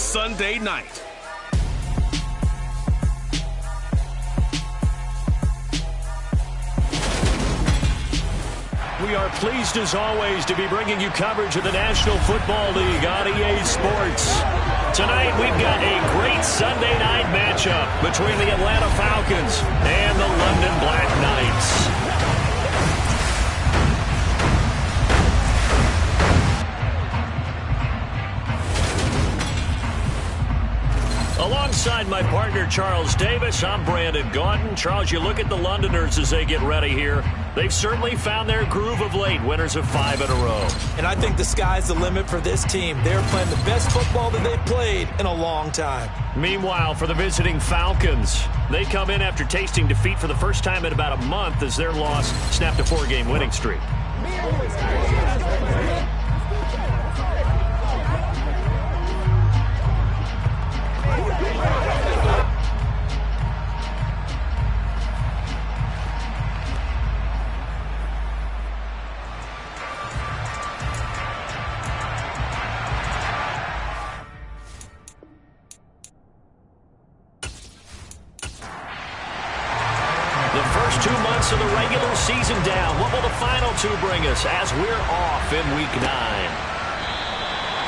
Sunday night. We are pleased, as always, to be bringing you coverage of the National Football League on EA Sports. Tonight, we've got a great Sunday night matchup between the Atlanta Falcons and the London BlackKnights. Alongside my partner, Charles Davis, I'm Brandon Gaunton. Charles, you look at the Londoners as they get ready here. They've certainly found their groove of late, winners of 5 in a row. And I think the sky's the limit for this team. They're playing the best football that they've played in a long time. Meanwhile, for the visiting Falcons, they come in after tasting defeat for the first time in about a month as their loss snapped a 4-game winning streak. Of the regular season down. What will the final 2 bring us as we're off in Week 9?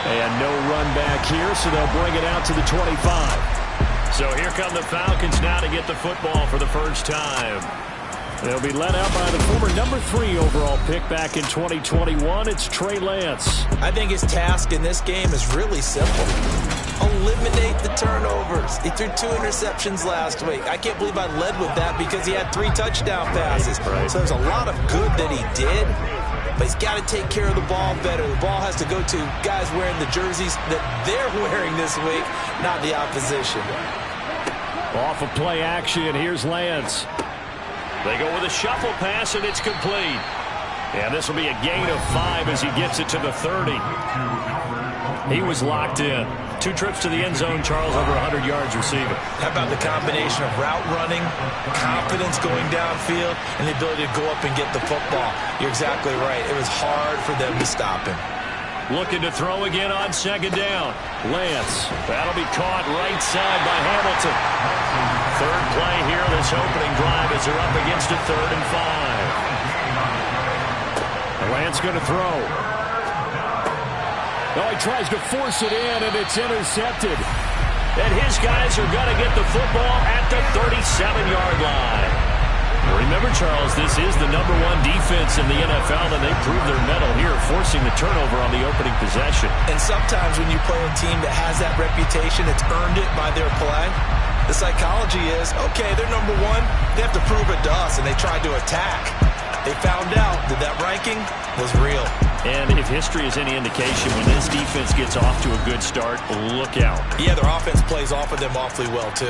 And no run back here, so they'll bring it out to the 25. So here come the Falcons now to get the football for the first time. They'll be led out by the former number 3 overall pick back in 2021. It's Trey Lance. I think his task in this game is really simple. Eliminate the turnovers. He threw 2 interceptions last week. I can't believe I led with that because he had 3 touchdown passes. Right. So there's a lot of good that he did, but he's got to take care of the ball better. The ball has to go to guys wearing the jerseys that they're wearing this week, not the opposition. Off of play action, here's Lance. They go with a shuffle pass, and it's complete. And this will be a gain of 5 as he gets it to the 30. He was locked in. 2 trips to the end zone, Charles, over 100 yards receiving. How about the combination of route running, confidence going downfield, and the ability to go up and get the football? You're exactly right. It was hard for them to stop him. Looking to throw again on 2nd down. Lance. That'll be caught right side by Hamilton. 3rd play here, this opening drive as they're up against a 3rd and 5. Lance going to throw. Oh, he tries to force it in, and it's intercepted. And his guys are going to get the football at the 37-yard line. Remember, Charles, this is the number 1 defense in the NFL, and they proved their mettle here, forcing the turnover on the opening possession. And sometimes when you play a team that has that reputation, it's earned it by their play. The psychology is, okay, they're number 1. They have to prove it to us, and they tried to attack. They found out that that ranking was real. And if history is any indication, when this defense gets off to a good start, look out. Yeah, their offense plays off of them awfully well, too.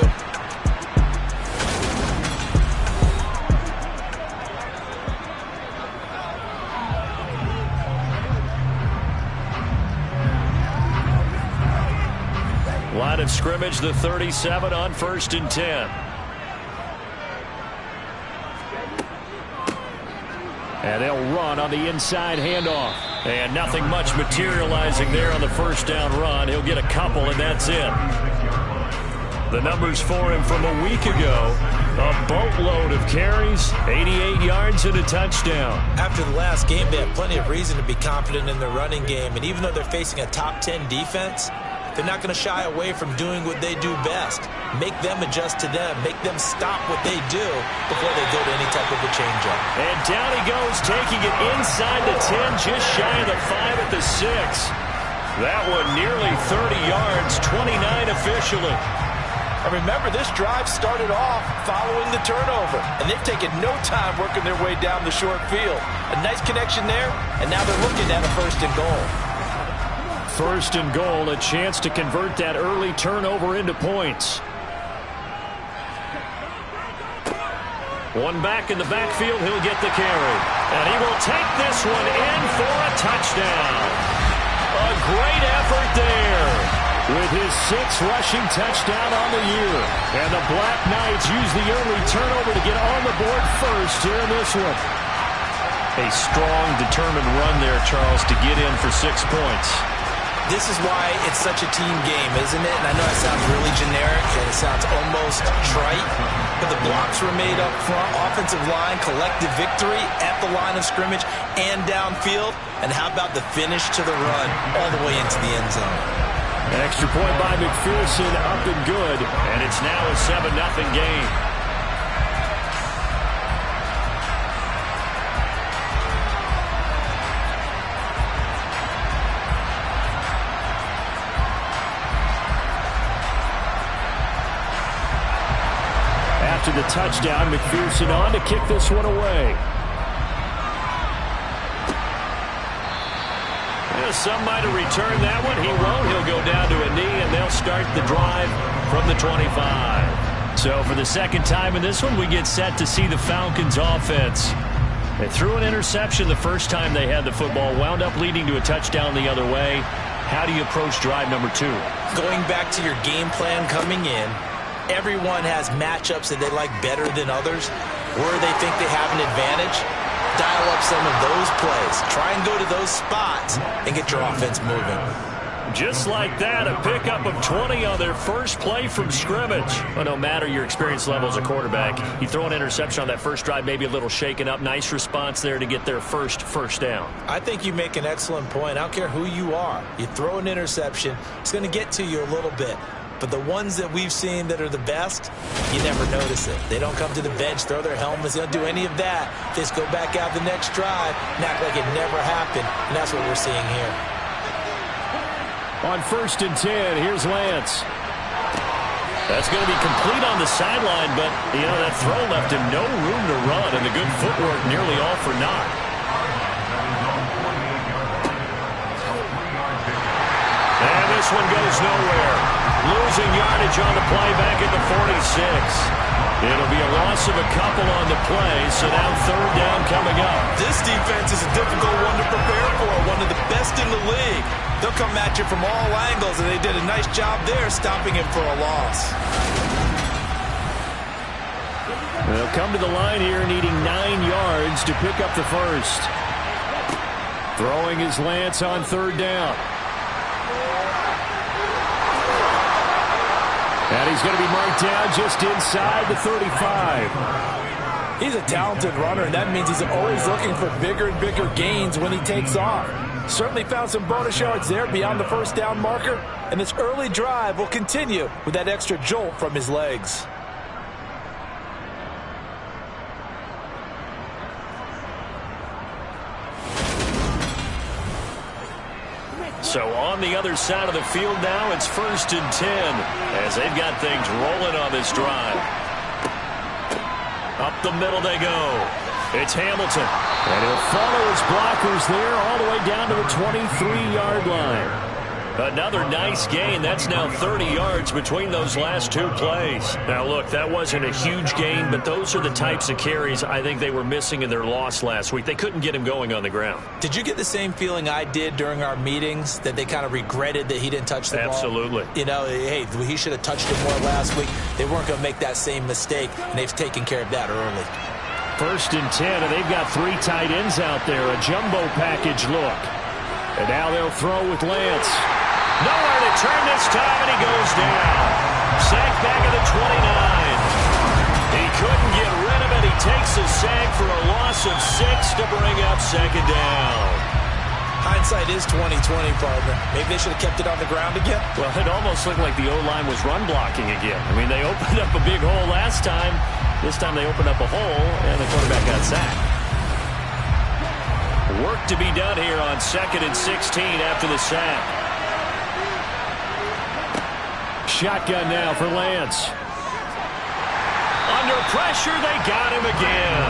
Line of scrimmage, the 37 on 1st and 10. And they'll run on the inside handoff. And nothing much materializing there on the 1st down run. He'll get a couple, and that's it. The numbers for him from a week ago, a boatload of carries, 88 yards and a touchdown. After the last game, they have plenty of reason to be confident in their running game. And even though they're facing a top 10 defense, they're not going to shy away from doing what they do best. Make them adjust to them. Make them stop what they do before they go to any type of a change-up. And down he goes, taking it inside the 10, just shy of the 5 at the 6. That one nearly 30 yards, 29 officially. And remember, this drive started off following the turnover, and they've taken no time working their way down the short field. A nice connection there, and now they're looking at a 1st and goal. 1st and goal, a chance to convert that early turnover into points. One back in the backfield, he'll get the carry. And he will take this one in for a touchdown. A great effort there with his 6th rushing touchdown on the year. And the BlackKnights use the early turnover to get on the board first here in this one. A strong, determined run there, Charles, to get in for 6 points. This is why it's such a team game, isn't it? And I know it sounds really generic and it sounds almost trite, but the blocks were made up front, offensive line, collective victory at the line of scrimmage and downfield. And how about the finish to the run all the way into the end zone? An extra point by McPherson, up and good, and it's now a 7-0 game. After the touchdown, McPherson on to kick this one away. Some might have returned that one. He won't. He'll go down to a knee, and they'll start the drive from the 25. So for the second time in this one, we get set to see the Falcons offense. They threw an interception the first time they had the football, wound up leading to a touchdown the other way. How do you approach drive number 2? Going back to your game plan coming in, everyone has matchups that they like better than others, where they think they have an advantage. Dial up some of those plays. Try and go to those spots and get your offense moving. Just like that, a pickup of 20 on their first play from scrimmage. Well, no matter your experience level as a quarterback, you throw an interception on that first drive, maybe a little shaken up. Nice response there to get their first down. I think you make an excellent point. I don't care who you are. You throw an interception, it's going to get to you a little bit. But the ones that we've seen that are the best, you never notice it. They don't come to the bench, throw their helmets. They don't do any of that. They just go back out the next drive and act like it never happened. And that's what we're seeing here. On 1st and 10, here's Lance. That's going to be complete on the sideline, but, you know, that throw left him no room to run, and the good footwork nearly all for naught. And this one goes nowhere. Losing yardage on the play back at the 46. It'll be a loss of a couple on the play, so now 3rd down coming up. This defense is a difficult one to prepare for, one of the best in the league. They'll come at you from all angles, and they did a nice job there stopping him for a loss. They'll come to the line here needing 9 yards to pick up the first. Throwing is Lance on 3rd down. And he's going to be marked down just inside the 35. He's a talented runner, and that means he's always looking for bigger and bigger gains when he takes off. Certainly found some bonus yards there beyond the 1st down marker, and this early drive will continue with that extra jolt from his legs. So on the other side of the field now, it's 1st and 10 as they've got things rolling on this drive. Up the middle they go. It's Hamilton. And he'll follow his blockers there all the way down to the 23-yard line. Another nice gain. That's now 30 yards between those last 2 plays. Now, look, that wasn't a huge gain, but those are the types of carries I think they were missing in their loss last week. They couldn't get him going on the ground. Did you get the same feeling I did during our meetings, that they kind of regretted that he didn't touch the ball? Absolutely. You know, hey, he should have touched it more last week. They weren't going to make that same mistake, and they've taken care of that early. 1st and 10, and they've got 3 tight ends out there, a jumbo package look. And now they'll throw with Lance. Nowhere to turn this time, and he goes down. Sacked back at the 29. He couldn't get rid of it. He takes a sack for a loss of 6 to bring up 2nd down. Hindsight is 20/20, partner. Maybe they should have kept it on the ground again. Well, it almost looked like the O-line was run blocking again. I mean, they opened up a big hole last time. This time they opened up a hole, and the quarterback got sacked. Work to be done here on 2nd and 16 after the sack. Shotgun now for Lance. Under pressure, they got him again.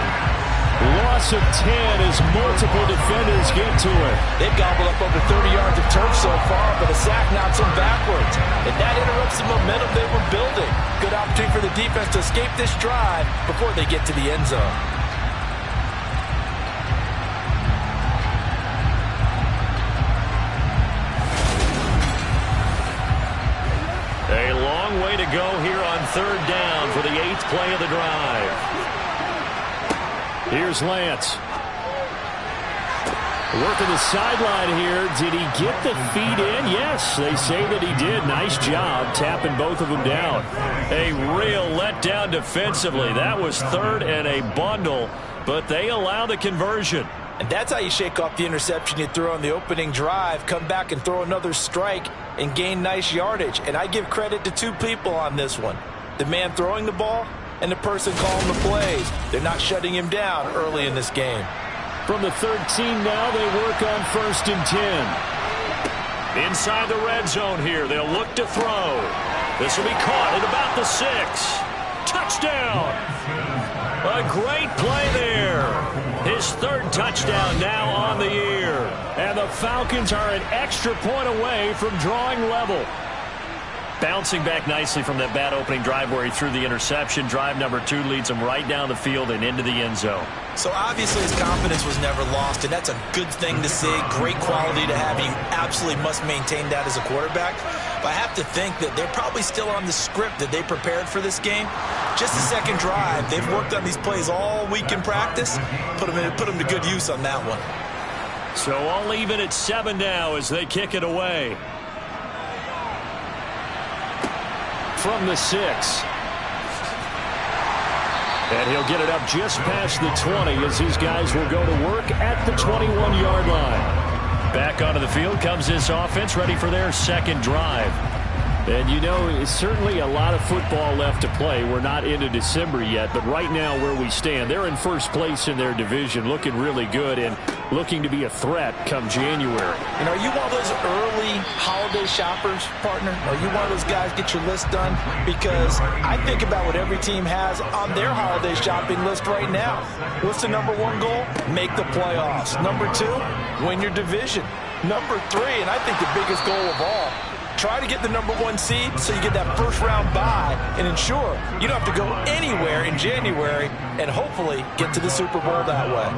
Loss of 10 as multiple defenders get to it. They've gobbled up over 30 yards of turf so far, but a sack knocks them backwards. And that interrupts the momentum they were building. Good opportunity for the defense to escape this drive before they get to the end zone. A long way to go here on 3rd down for the 8th play of the drive. Here's Lance. Working the sideline here. Did he get the feet in? Yes, they say that he did. Nice job tapping both of them down. A real letdown defensively. That was third and a bundle, but they allow the conversion. And that's how you shake off the interception you threw on the opening drive, come back and throw another strike and gain nice yardage. And I give credit to two people on this one. The man throwing the ball and the person calling the plays. They're not shutting him down early in this game. From the 13 now, they work on 1st and 10. Inside the red zone here. They'll look to throw. This will be caught at about the 6. Touchdown. A great play there. His 3rd touchdown now on the year. And the Falcons are an extra point away from drawing level. Bouncing back nicely from that bad opening drive where he threw the interception. Drive number 2 leads him right down the field and into the end zone. So obviously his confidence was never lost, and that's a good thing to see. Great quality to have. You absolutely must maintain that as a quarterback. But I have to think that they're probably still on the script that they prepared for this game. Just the 2nd drive. They've worked on these plays all week in practice. Put them to good use on that one. So all even at 7 now as they kick it away. From the 6. And he'll get it up just past the 20 as these guys will go to work at the 21-yard line. Back onto the field comes this offense, ready for their 2nd drive. And, you know, it's certainly a lot of football left to play. We're not into December yet, but right now where we stand, they're in 1st place in their division, looking really good and looking to be a threat come January. And are you one of those early holiday shoppers, partner? Are you one of those guys get your list done? Because I think about what every team has on their holiday shopping list right now. What's the number 1 goal? Make the playoffs. Number 2, win your division. Number 3, and I think the biggest goal of all, try to get the number 1 seed so you get that 1st round bye and ensure you don't have to go anywhere in January and hopefully get to the Super Bowl that way.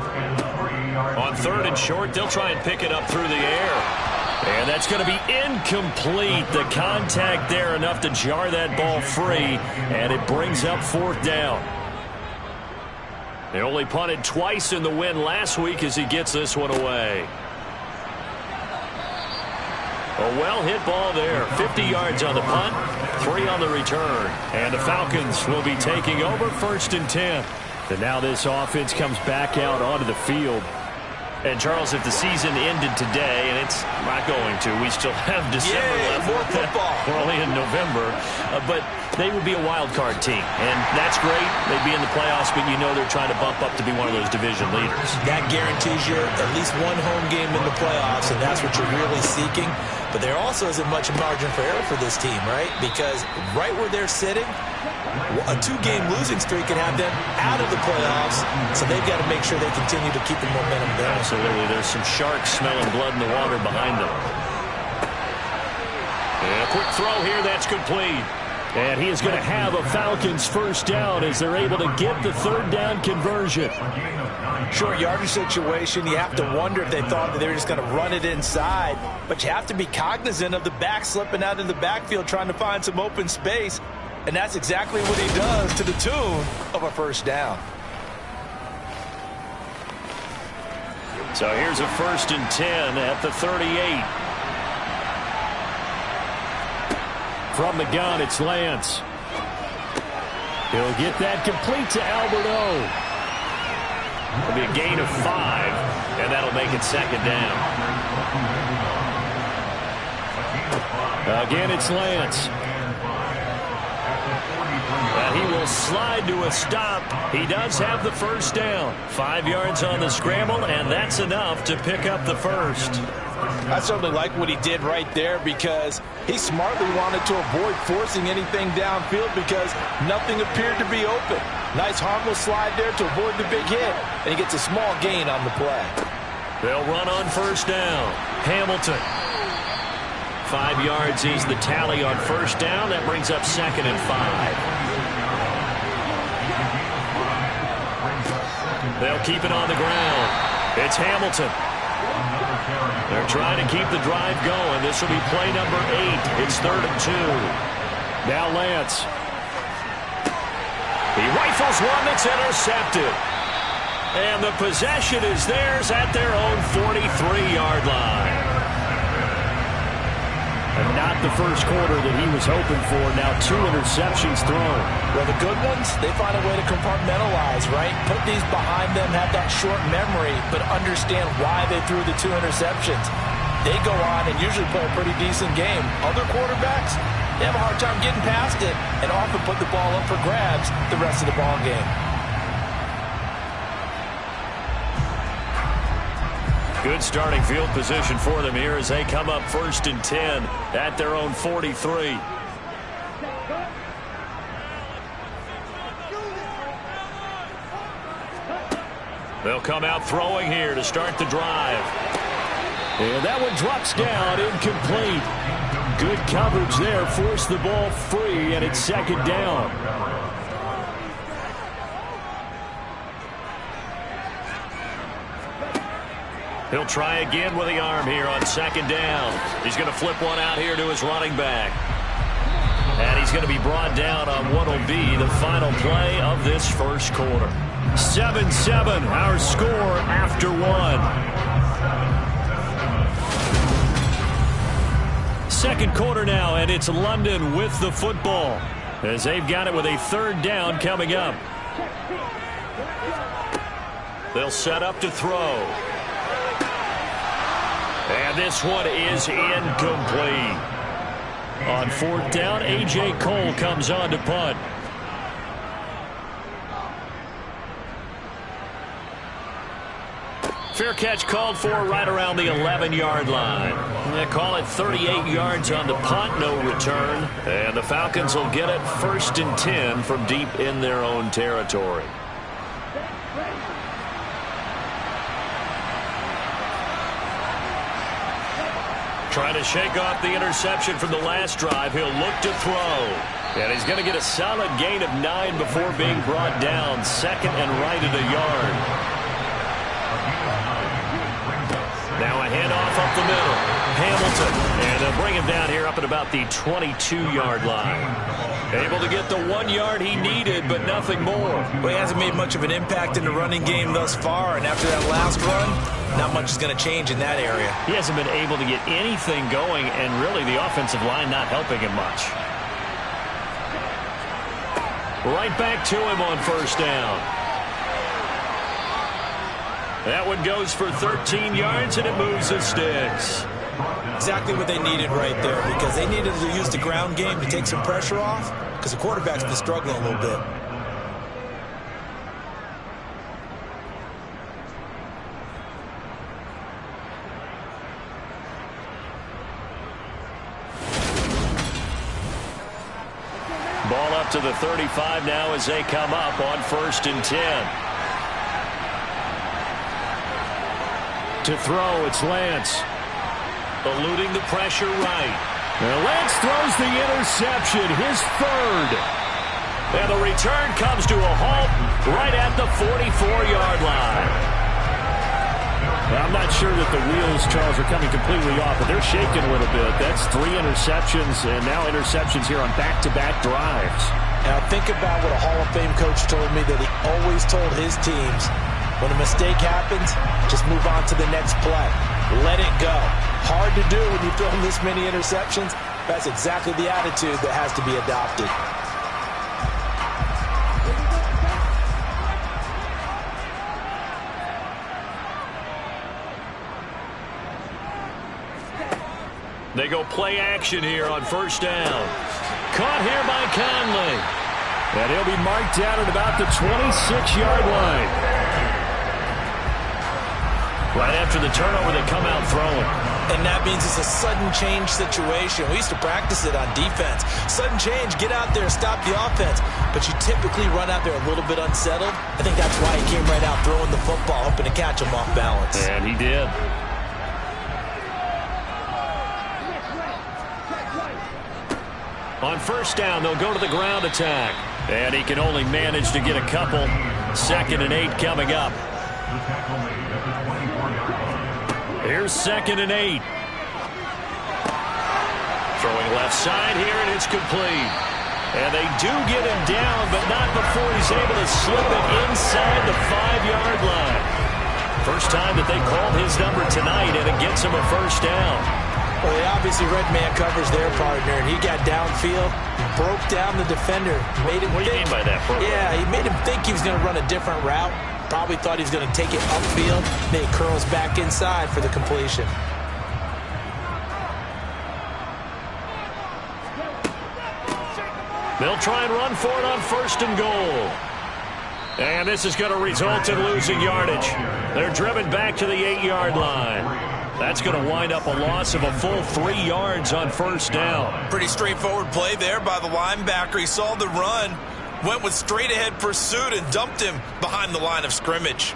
On 3rd and short, they'll try and pick it up through the air. And that's going to be incomplete. The contact there enough to jar that ball free, and it brings up 4th down. They only punted twice in the win last week as he gets this one away. A well-hit ball there. 50 yards on the punt, 3 on the return. And the Falcons will be taking over 1st and 10. And now this offense comes back out onto the field. And, Charles, if the season ended today, and it's not going to, we still have December left. More football. We're only in November. But they would be a wild card team. And that's great. They'd be in the playoffs, but you know they're trying to bump up to be one of those division leaders. That guarantees you at least 1 home game in the playoffs, and that's what you're really seeking. But there also isn't much margin for error for this team, right? Because right where they're sitting, a 2-game losing streak can have them out of the playoffs, so they've got to make sure they continue to keep the momentum going. Absolutely. There's some sharks smelling blood in the water behind them. And a quick throw here. That's complete. And he is going to have a Falcons 1st down as they're able to get the 3rd down conversion. Short yardage situation. You have to wonder if they thought that they were just going to run it inside. But you have to be cognizant of the back slipping out in the backfield trying to find some open space. And that's exactly what he does to the tune of a 1st down. So here's a 1st and 10 at the 38. From the gun, it's Lance. He'll get that complete to Alberto. It'll be a gain of 5, and that'll make it 2nd down. Again, it's Lance. And he will slide to a stop. He does have the 1st down. 5 yards on the scramble, and that's enough to pick up the 1st. I certainly like what he did right there because he smartly wanted to avoid forcing anything downfield because nothing appeared to be open. Nice harmless slide there to avoid the big hit, and he gets a small gain on the play. They'll run on 1st down. Hamilton. 5 yards is the tally on 1st down. That brings up 2nd and 5. They'll keep it on the ground. It's Hamilton. They're trying to keep the drive going. This will be play number 8. It's 3rd and 2. Now Lance. He rifles one that's intercepted. And the possession is theirs at their own 43-yard line. And not the first quarter that he was hoping for. Now 2 interceptions thrown. Well, the good ones, they find a way to compartmentalize, right? Put these behind them, have that short memory, but understand why they threw the 2 interceptions. They go on and usually play a pretty decent game. Other quarterbacks, they have a hard time getting past it and often put the ball up for grabs the rest of the ball game. Good starting field position for them here as they come up 1st and 10 at their own 43. They'll come out throwing here to start the drive. And that one drops down, incomplete. Good coverage there, forced the ball free, and it's 2nd down. He'll try again with the arm here on 2nd down. He's going to flip one out here to his running back. And he's going to be brought down on what will be the final play of this first quarter. 7-7, our score after 1. 2nd quarter now, and it's London with the football as they've got it with a 3rd down coming up. They'll set up to throw. And this one is incomplete. On 4th down, A.J. Cole comes on to punt. Fair catch called for right around the 11-yard line. They call it 38 yards on the punt, no return. And the Falcons will get it 1st and 10 from deep in their own territory. Trying to shake off the interception from the last drive. He'll look to throw. And he's going to get a solid gain of 9 before being brought down. 2nd and right at a yard. Now a handoff up the middle. Hamilton. And they'll bring him down here up at about the 22-yard line. Able to get the 1 yard he needed, but nothing more. Well, he hasn't made much of an impact in the running game thus far, and after that last run, not much is going to change in that area. He hasn't been able to get anything going, and really the offensive line not helping him much. Right back to him on 1st down. That one goes for 13 yards, and it moves the sticks. Exactly what they needed right there, because they needed to use the ground game to take some pressure off, because the quarterback's been struggling a little bit. Ball up to the 35 now as they come up on 1st and 10. To throw, it's Lance. Eluding the pressure right. And Lance throws the interception, his 3rd. And the return comes to a halt right at the 44-yard line. I'm not sure that the wheels, Charles, are coming completely off, but they're shaking a little bit. That's 3 interceptions, and now interceptions here on back-to-back drives. Now think about what a Hall of Fame coach told me, that he always told his teams, when a mistake happens, just move on to the next play. Let it go. Hard to do when you throw this many interceptions. That's exactly the attitude that has to be adopted. They go play action here on 1st down. Caught here by Conley. And he'll be marked down at about the 26-yard line. Right after the turnover, they come out throwing. And that means it's a sudden change situation. We used to practice it on defense. Sudden change, get out there, stop the offense. But you typically run out there a little bit unsettled. I think that's why he came right out throwing the football, hoping to catch him off balance. And he did. On 1st down, they'll go to the ground attack. And he can only manage to get a couple. 2nd and 8 coming up. Here's 2nd and 8. Throwing left side here, and it's complete. And they do get him down, but not before he's able to slip it inside the 5-yard line. First time that they called his number tonight, and it gets him a first down. Well, they obviously read man coverage their partner, and he got downfield, broke down the defender, made him What do you mean by that? Yeah, he made him think he was going to run a different route. Probably thought he was going to take it upfield, then he curls back inside for the completion. They'll try and run for it on 1st and goal. And this is going to result in losing yardage. They're driven back to the 8-yard line. That's going to wind up a loss of a full 3 yards on 1st down. Pretty straightforward play there by the linebacker. He saw the run, went with straight-ahead pursuit, and dumped him behind the line of scrimmage.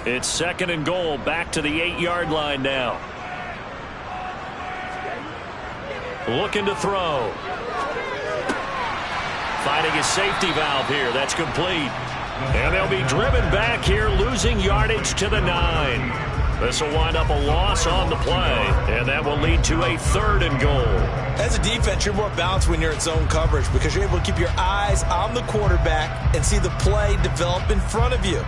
It's 2nd and goal, back to the 8-yard line now. Looking to throw. Finding his safety valve here. That's complete. And they'll be driven back here, losing yardage to the 9. This will wind up a loss on the play, and that will lead to a 3rd and goal. As a defense, you're more balanced when you're in zone coverage because you're able to keep your eyes on the quarterback and see the play develop in front of you.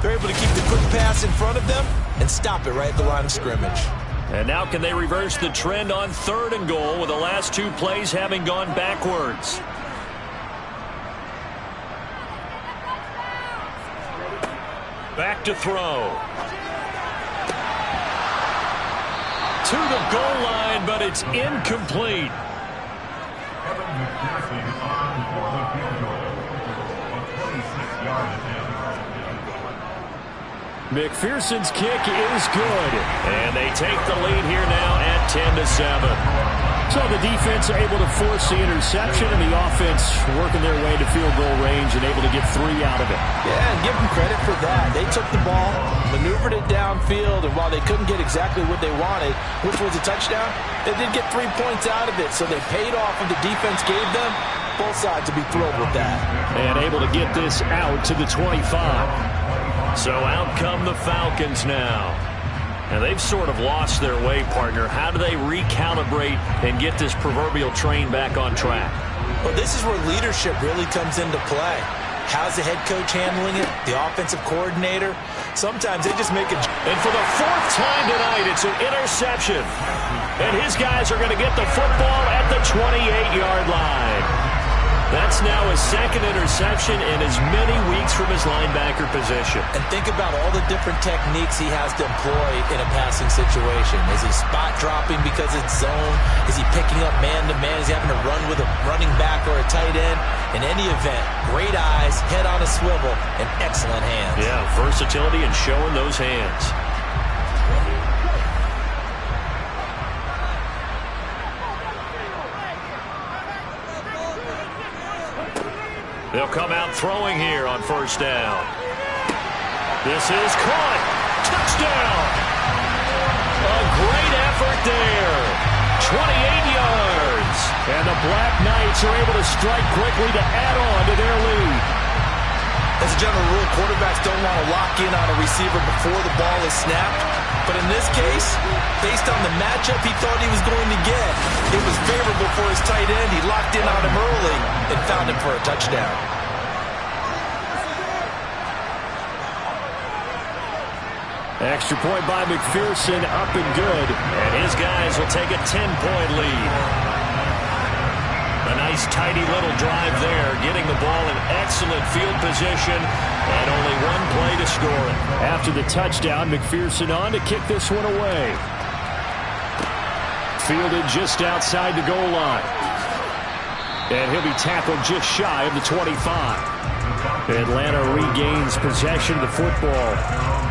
They're able to keep the quick pass in front of them and stop it right at the line of scrimmage. And now can they reverse the trend on 3rd and goal with the last 2 plays having gone backwards? Back to throw. To the goal line, but it's incomplete. McPherson's kick is good. And they take the lead here now at 10-7. So the defense able to force the interception, and the offense working their way to field goal range and able to get 3 out of it. Yeah, and give them credit for that. They took the ball, maneuvered it downfield, and while they couldn't get exactly what they wanted, which was a touchdown, they did get 3 points out of it. So they paid off what the defense gave them. Both sides to be thrilled with that. And able to get this out to the 25. So out come the Falcons now. And they've sort of lost their way, partner. How do they recalibrate and get this proverbial train back on track? Well, this is where leadership really comes into play. How's the head coach handling it? The offensive coordinator? Sometimes they just make it. And for the 4th time tonight, it's an interception. And his guys are going to get the football at the 28-yard line. That's now his 2nd interception in as many weeks from his linebacker position. And think about all the different techniques he has to employ in a passing situation. Is he spot dropping because it's zone? Is he picking up man-to-man? Is he having to run with a running back or a tight end? In any event, great eyes, head on a swivel, and excellent hands. Yeah, versatility and showing those hands. They'll come out throwing here on 1st down. This is caught. Touchdown. A great effort there. 28 yards. And the BlackKnights are able to strike quickly to add on to their lead. As a general rule, quarterbacks don't want to lock in on a receiver before the ball is snapped. But in this case, based on the matchup he thought he was going to get, it was favorable for his tight end. He locked in on him early and found him for a touchdown. Extra point by McPherson, up and good. And his guys will take a 10-point lead. A nice, tidy little drive there, getting the ball in excellent field position, and only 1 play to score it. After the touchdown, McPherson on to kick this one away. Fielded just outside the goal line. And he'll be tackled just shy of the 25. Atlanta regains possession of the football.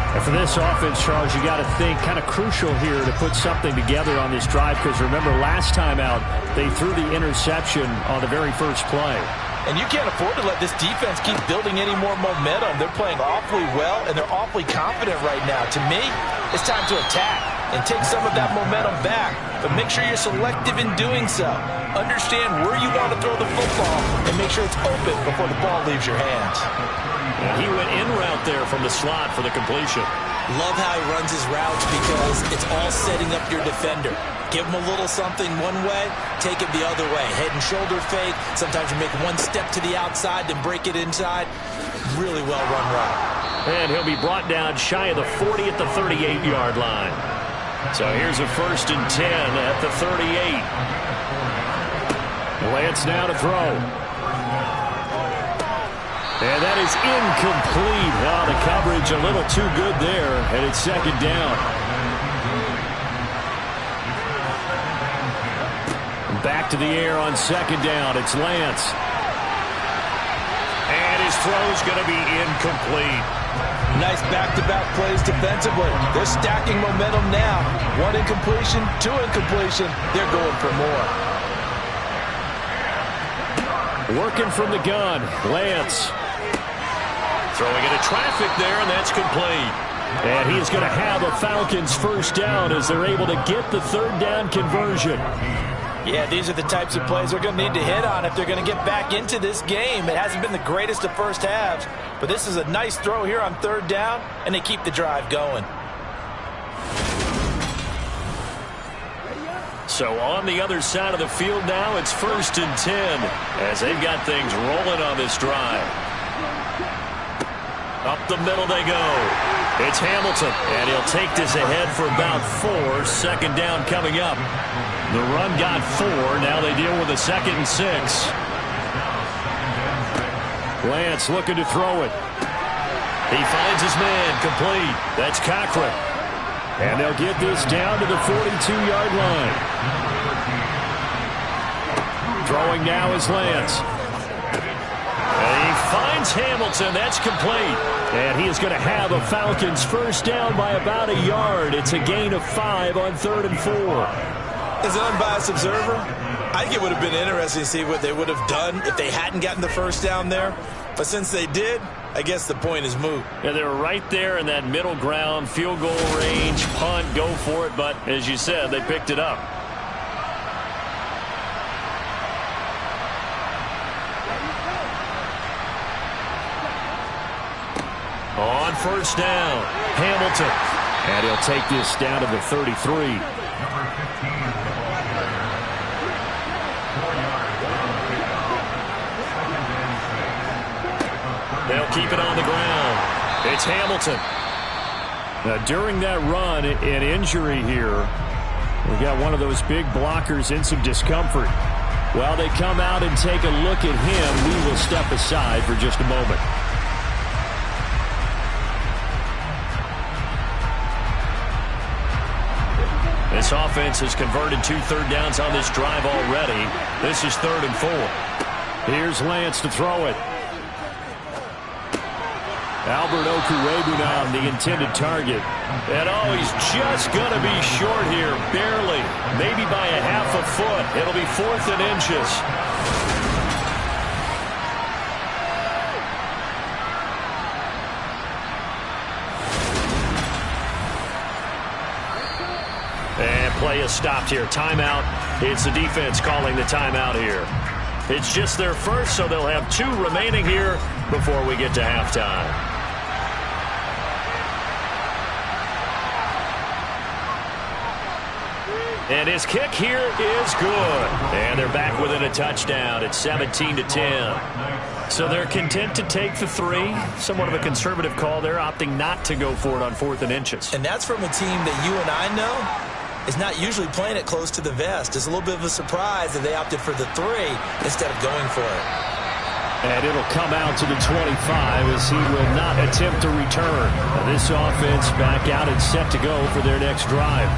And for this offense, Charles, you got to think kind of crucial here to put something together on this drive, because remember last time out, they threw the interception on the very first play. And you can't afford to let this defense keep building any more momentum. They're playing awfully well, and they're awfully confident right now. To me, it's time to attack and take some of that momentum back. But make sure you're selective in doing so. Understand where you want to throw the football and make sure it's open before the ball leaves your hands. He went in route there from the slot for the completion. Love how he runs his routes because it's all setting up your defender. Give him a little something one way, take it the other way. Head and shoulder fake. Sometimes you make one step to the outside, then break it inside. Really well run route. And he'll be brought down shy of the 40 at the 38-yard line. So here's a 1st and 10 at the 38. Lance now to throw. And that is incomplete. Oh, the coverage a little too good there, and it's 2nd down. Back to the air on 2nd down. It's Lance. And his throw's going to be incomplete. Nice back-to-back plays defensively. They're stacking momentum now. 1 incompletion, 2 incompletion. They're going for more. Working from the gun, Lance. Throwing into traffic there, and that's complete. And he's going to have a Falcons 1st down as they're able to get the 3rd down conversion. Yeah, these are the types of plays they're going to need to hit on if they're going to get back into this game. It hasn't been the greatest of first halves, but this is a nice throw here on 3rd down, and they keep the drive going. So on the other side of the field now, it's 1st and 10 as they've got things rolling on this drive. Up the middle they go. It's Hamilton, and he'll take this ahead for about 4. 2nd down coming up. The run got 4. Now they deal with a 2nd and 6. Lance looking to throw it. He finds his man complete. That's Cochran. And they'll get this down to the 42-yard line. Throwing now is Lance. And he finds Hamilton. That's complete. And he is going to have a Falcons 1st down by about a yard. It's a gain of 5 on 3rd and 4. As an unbiased observer, I think it would have been interesting to see what they would have done if they hadn't gotten the 1st down there. But since they did, I guess the point is moot. Yeah, they were right there in that middle ground, field goal range, punt, go for it. But as you said, they picked it up. On 1st down, Hamilton. And he'll take this down to the 33. They'll keep it on the ground. It's Hamilton. Now, during that run, an injury here. We got one of those big blockers in some discomfort. While they come out and take a look at him, we will step aside for just a moment. This offense has converted 2 3rd downs on this drive already. This is 3rd and 4. Here's Lance to throw it. Albert Okurebu now on the intended target. And oh, he's just going to be short here, barely. Maybe by a half a foot. It'll be 4th and inches. And play is stopped here. Timeout. It's the defense calling the timeout here. It's just their 1st, so they'll have 2 remaining here before we get to halftime. And his kick here is good. And they're back within a touchdown. It's 17-10. So they're content to take the 3. Somewhat of a conservative call. They're opting not to go for it on 4th and inches. And that's from a team that you and I know is not usually playing it close to the vest. It's a little bit of a surprise that they opted for the 3 instead of going for it. And it'll come out to the 25 as he will not attempt to return. This offense back out and set to go for their next drive.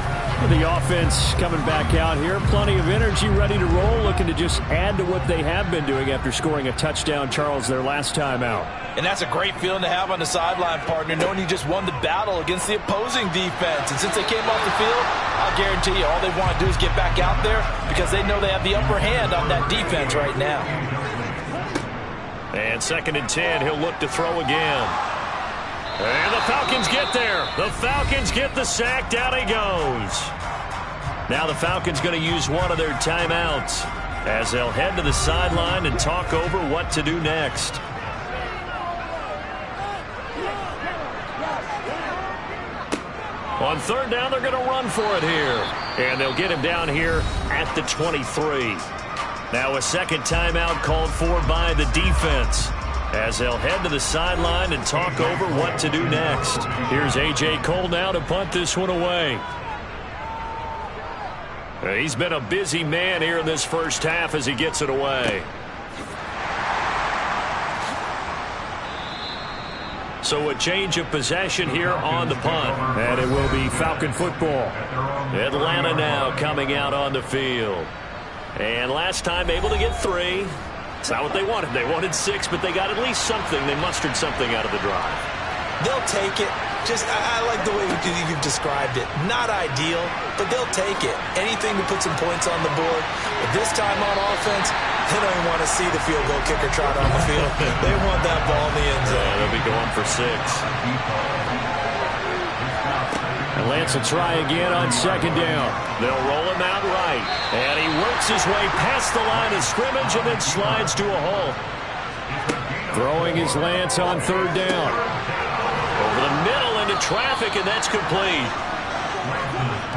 The offense coming back out here. Plenty of energy, ready to roll, looking to just add to what they have been doing after scoring a touchdown, Charles, their last time out. And that's a great feeling to have on the sideline, partner, knowing you just won the battle against the opposing defense. And since they came off the field, I'll guarantee you all they want to do is get back out there because they know they have the upper hand on that defense right now. And 2nd and 10, he'll look to throw again. And the Falcons get there. The Falcons get the sack. Down he goes. Now the Falcons going to use one of their timeouts as they'll head to the sideline and talk over what to do next. On 3rd down, they're going to run for it here. And they'll get him down here at the 23. Now a 2nd timeout called for by the defense as they'll head to the sideline and talk over what to do next. Here's A.J. Cole now to punt this one away. He's been a busy man here in this first half as he gets it away. So a change of possession here on the punt. And it will be Falcon football. Atlanta now coming out on the field. And last time able to get 3. It's not what they wanted. They wanted 6, but they got at least something. They mustered something out of the drive. They'll take it. I like the way you've described it. Not ideal, but they'll take it. Anything to put some points on the board. But this time on offense, they don't even want to see the field goal kicker trot on the field. They want that ball in the end zone. Yeah, they'll be going for 6. And Lance will try again on 2nd down. They'll roll him out right. And he works his way past the line of scrimmage and then slides to a halt. Throwing is Lance on 3rd down. Over the middle into traffic, and that's complete.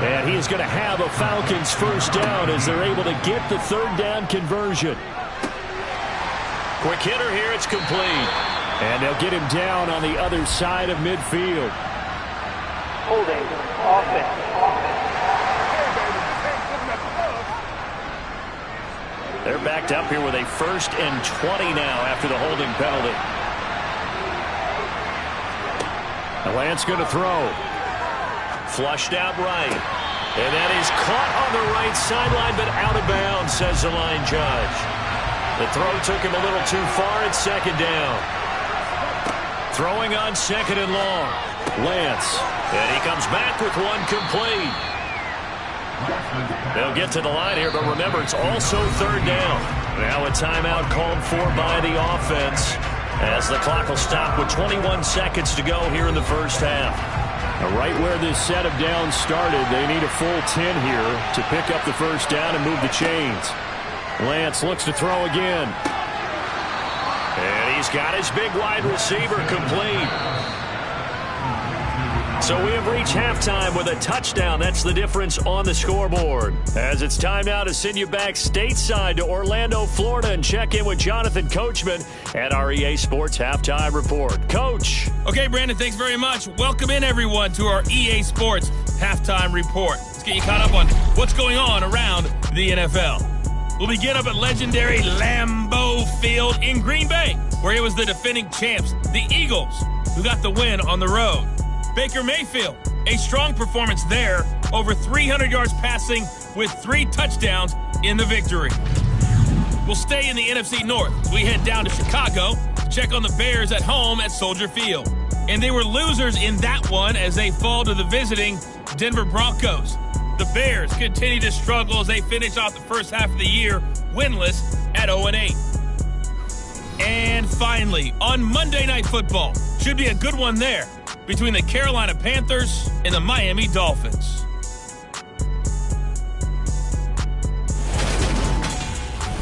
And he's going to have a Falcons 1st down as they're able to get the 3rd down conversion. Quick hitter here, it's complete. And they'll get him down on the other side of midfield. Holding offense. They're backed up here with a 1st and 20 now after the holding penalty. And Lance going to throw. Flushed out right. And that is caught on the right sideline, but out of bounds, says the line judge. The throw took him a little too far at 2nd down. Throwing on 2nd and long. Lance. And he comes back with one complete. They'll get to the line here, but remember, it's also 3rd down. Now a timeout called for by the offense as the clock will stop with 21 seconds to go here in the first half. Now right where this set of downs started, they need a full 10 here to pick up the 1st down and move the chains. Lance looks to throw again. And he's got his big wide receiver complete. So we have reached halftime with a touchdown. That's the difference on the scoreboard. As it's time now to send you back stateside to Orlando, Florida, and check in with Jonathan Coachman at our EA Sports Halftime Report. Coach. Okay, Brandon, thanks very much. Welcome in, everyone, to our EA Sports Halftime Report. Let's get you caught up on what's going on around the NFL. We'll begin up at legendary Lambeau Field in Green Bay, where it was the defending champs, the Eagles, who got the win on the road. Baker Mayfield, a strong performance there, over 300 yards passing with 3 touchdowns in the victory. We'll stay in the NFC North as we head down to Chicago to check on the Bears at home at Soldier Field. And they were losers in that one as they fall to the visiting Denver Broncos. The Bears continue to struggle as they finish off the first half of the year winless at 0-8. And finally, on Monday Night Football, should be a good one there, between the Carolina Panthers and the Miami Dolphins.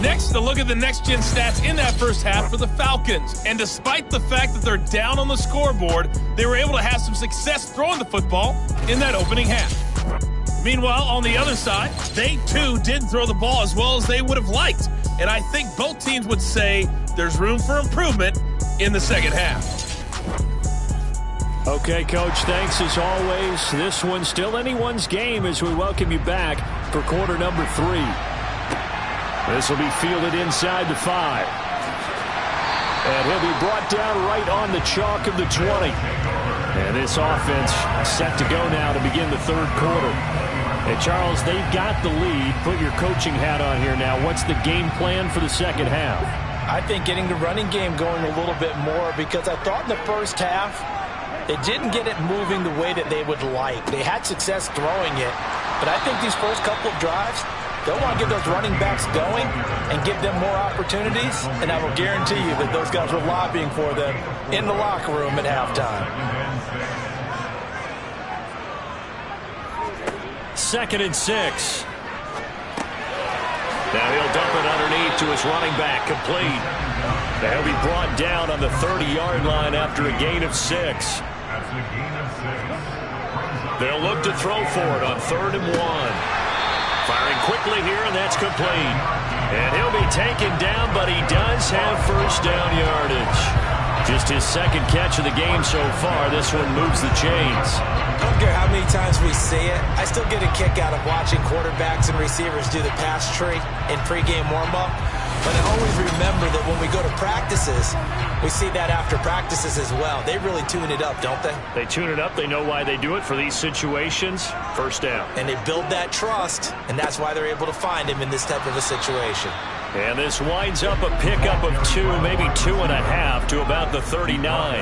Next, a look at the next-gen stats in that first half for the Falcons. And despite the fact that they're down on the scoreboard, they were able to have some success throwing the football in that opening half. Meanwhile, on the other side, they too didn't throw the ball as well as they would have liked. And I think both teams would say there's room for improvement in the second half. Okay, Coach, thanks as always. This one's still anyone's game as we welcome you back for quarter number 3. This will be fielded inside the 5. And he'll be brought down right on the chalk of the 20. And this offense set to go now to begin the 3rd quarter. And Charles, they've got the lead. Put your coaching hat on here now. What's the game plan for the second half? I think getting the running game going a little bit more, because I thought in the first half they didn't get it moving the way that they would like. They had success throwing it, but I think these first couple of drives, They'll want to get those running backs going and give them more opportunities, and I will guarantee you that those guys were lobbying for them in the locker room at halftime. 2nd and 6. Now he'll dump it underneath to his running back, complete. Now he'll be brought down on the 30-yard line after a gain of 6. They'll look to throw for it on 3rd and 1. Firing quickly here, and that's complete. And he'll be taken down, but he does have first down yardage. Just his 2nd catch of the game so far. This one moves the chains. I don't care how many times we see it. I still get a kick out of watching quarterbacks and receivers do the pass tree in pregame warm-up. But I always remember that when we go to practices, we see that after practices as well. They really tune it up, don't they? They tune it up. They know why they do it for these situations. First down. And they build that trust, and that's why they're able to find him in this type of a situation. And this winds up a pickup of 2, maybe 2.5 to about the 39.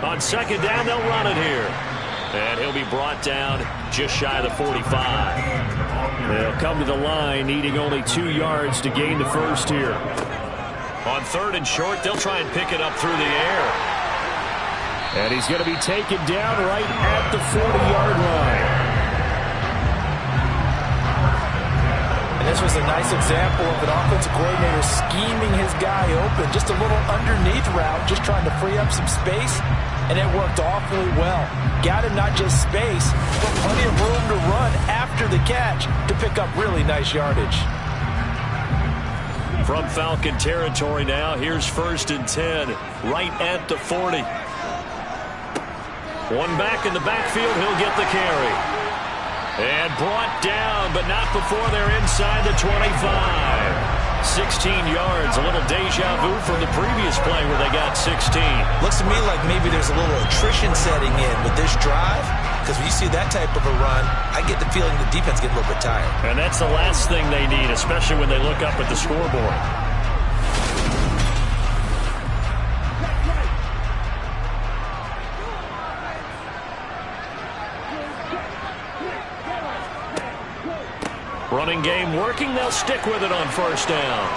On 2nd down, they'll run it here. And he'll be brought down just shy of the 45. They'll come to the line, needing only 2 yards to gain the first here. On 3rd and short, they'll try and pick it up through the air. And he's going to be taken down right at the 40-yard line. And this was a nice example of an offensive coordinator scheming his guy open. Just a little underneath route, just trying to free up some space, and it worked awfully well. Got him not just space, but plenty of room to run after the catch to pick up really nice yardage. From Falcon territory now, here's 1st and 10, right at the 40. One back in the backfield, he'll get the carry. And brought down, but not before they're inside the 25. 16 yards, a little deja vu from the previous play where they got 16. Looks to me like maybe there's a little attrition setting in with this drive, because when you see that type of a run, I get the feeling the defense gets a little bit tired. And that's the last thing they need, especially when they look up at the scoreboard. Running game working. They'll stick with it on 1st down.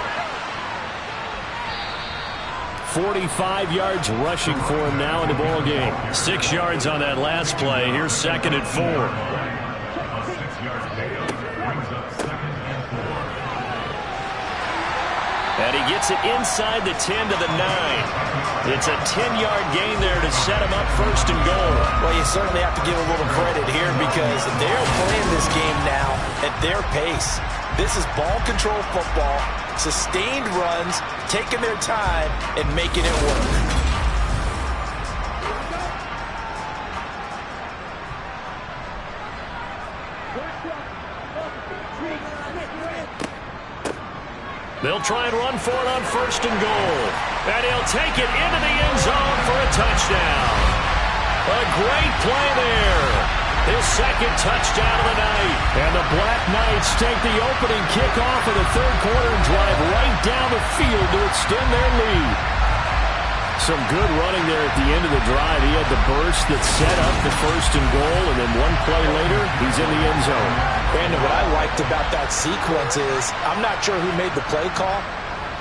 45 yards rushing for him now in the ball game. 6 yards on that last play. Here's 2nd and 4. And he gets it inside the 10 to the 9. It's a 10-yard gain there to set him up 1st and goal. Well, you certainly have to give a little credit here because they're playing this game now at their pace. This is ball control football, sustained runs, taking their time and making it work. They'll try and run for it on 1st and goal. And he'll take it into the end zone for a touchdown. A great play there. His 2nd touchdown of the night. And the BlackKnights take the opening kickoff of the 3rd quarter and drive right down the field to extend their lead. Some good running there at the end of the drive. He had the burst that set up the 1st and goal, and then one play later, he's in the end zone. Brandon, what I liked about that sequence is, I'm not sure who made the play call,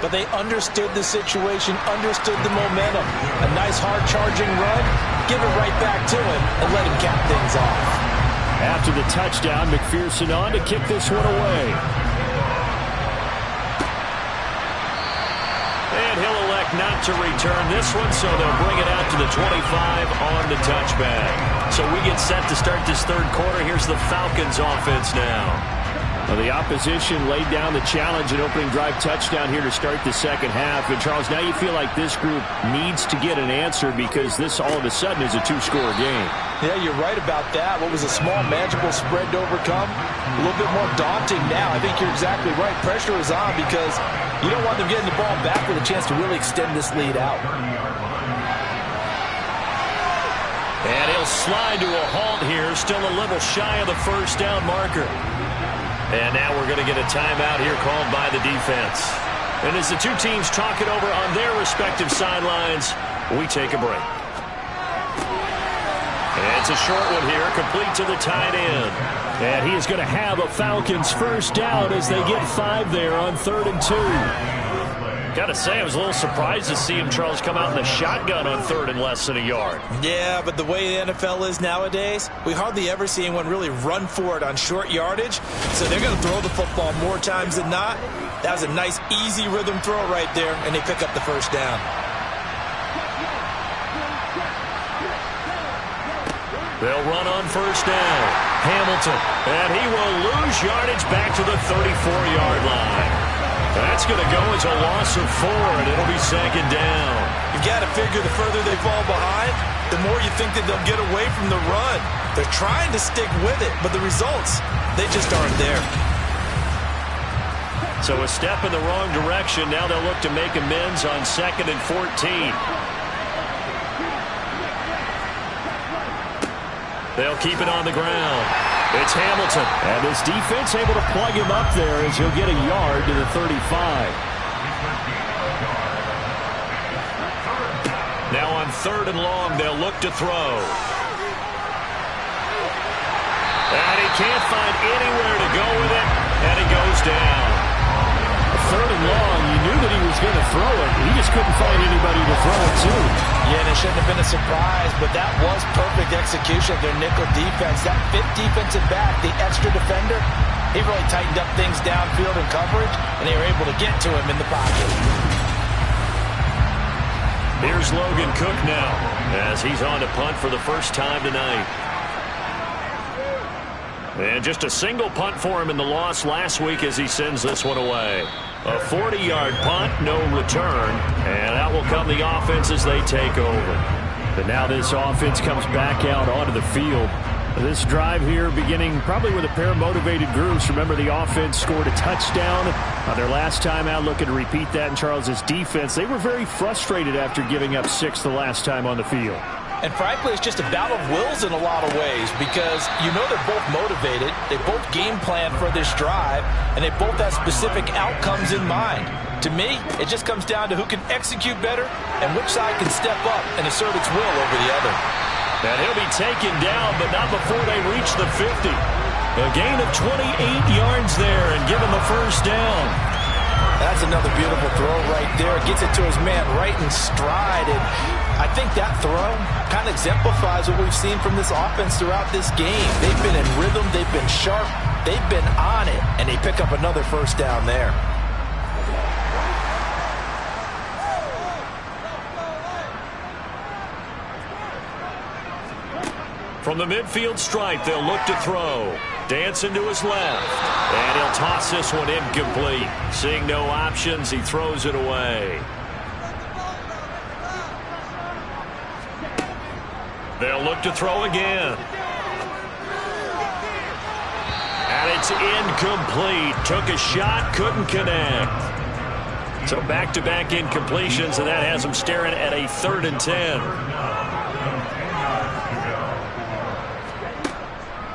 but they understood the situation, understood the momentum. A nice hard-charging run, give it right back to him, and let him cap things off. After the touchdown, McPherson on to kick this one away. And he'll elect not to return this one, so they'll bring it out to the 25 on the touchback. So we get set to start this 3rd quarter. Here's the Falcons offense now. Well, the opposition laid down the challenge and opening drive touchdown here to start the 2nd half. And, Charles, now you feel like this group needs to get an answer because this all of a sudden is a 2-score game. Yeah, you're right about that. What was a small, manageable spread to overcome, a little bit more daunting now. I think you're exactly right. Pressure is on because you don't want them getting the ball back with a chance to really extend this lead out. And he'll slide to a halt here, still a little shy of the 1st down marker. And now we're going to get a timeout here called by the defense. And as the two teams talk it over on their respective sidelines, we take a break. And It's a short one here, complete to the tight end. And he is going to have a Falcons first down as they get 5 there on 3rd and 2. Got to say, I was a little surprised to see him, Charles, come out in the shotgun on 3rd and less than a yard. Yeah, but the way the NFL is nowadays, we hardly ever see anyone really run for it on short yardage. So they're going to throw the football more times than not. That was a nice, easy rhythm throw right there, and they pick up the first down. They'll run on first down. Hamilton, and he will lose yardage back to the 34-yard line. That's going to go as a loss of 4, and it'll be 2nd down. You've got to figure the further they fall behind, the more you think that they'll get away from the run. They're trying to stick with it, but the results, they just aren't there. So a step in the wrong direction. Now they'll look to make amends on 2nd and 14. They'll keep it on the ground. It's Hamilton. And this defense able to plug him up there as he'll get a yard to the 35. Now on 3rd and long, they'll look to throw. And he can't find anywhere to go with it, and he goes down. 3rd and long, you knew that he was going to throw it. He just couldn't find anybody to throw it to. Yeah, and it shouldn't have been a surprise, but that was perfect execution of their nickel defense. That 5th defensive back, the extra defender, he really tightened up things downfield in coverage, and they were able to get to him in the pocket. Here's Logan Cook now, as he's on to punt for the first time tonight. And just a single punt for him in the loss last week as he sends this one away. A 40-yard punt, no return, and out will come the offense as they take over. But now this offense comes back out onto the field. This drive here beginning probably with a pair of motivated groups. Remember, the offense scored a touchdown on their last time out, looking to repeat that in Charles's defense. They were very frustrated after giving up 6 the last time on the field. And frankly, it's just a battle of wills in a lot of ways because you know they're both motivated, they both game plan for this drive, and they both have specific outcomes in mind. To me, it just comes down to who can execute better and which side can step up and assert its will over the other. And he'll be taken down, but not before they reach the 50. A gain of 28 yards there and give him a first down. That's another beautiful throw right there. Gets it to his man right in stride. And I think that throw kind of exemplifies what we've seen from this offense throughout this game. They've been in rhythm. They've been sharp. They've been on it. And they pick up another first down there. From the midfield stripe, they'll look to throw. Dancing to his left. And he'll toss this one incomplete. Seeing no options, he throws it away. They'll look to throw again. And it's incomplete. Took a shot, couldn't connect. So back-to-back incompletions, and that has him staring at a 3rd and 10.